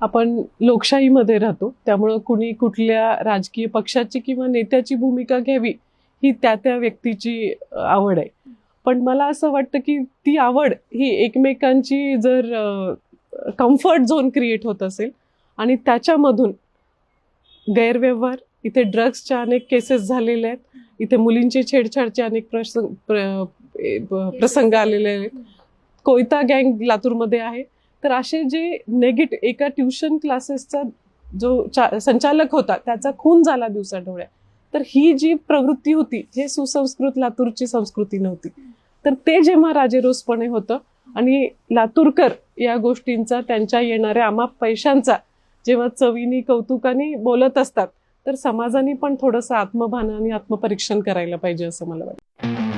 आपण लोकशाहीमध्ये राहतो, त्यामुळं कुणी कुठल्या राजकीय पक्षाची किंवा नेत्याची भूमिका घ्यावी ही त्या व्यक्तीची आवड आहे. पण मला असं वाटतं की ती आवड ही एकमेकांची जर कम्फर्ट झोन क्रिएट होत असेल आणि त्याच्यामधून गैरव्यवहार, इथे ड्रग्सच्या अनेक केसेस झालेल्या आहेत, इथे मुलींची छेडछाडचे अनेक प्रसंग आलेले आहेत, कोयता गँग लातूरमध्ये आहे. तर असे जे एका ट्युशन क्लासेसचा जो संचालक होता त्याचा खून झाला दिवसाढवळ्या, तर ही जी प्रवृत्ती होती हे सुसंस्कृत लातूरची संस्कृती नव्हती. तर ते जेव्हा राजेरोसपणे होतं आणि लातूरकर या गोष्टींचा, त्यांच्या येणाऱ्या अमाप पैशांचा जेव्हा चवीनी कौतुकाने बोलत असतात, तर समाजाने पण थोडंसं आत्मभान आणि आत्मपरीक्षण करायला पाहिजे असं मला वाटतं.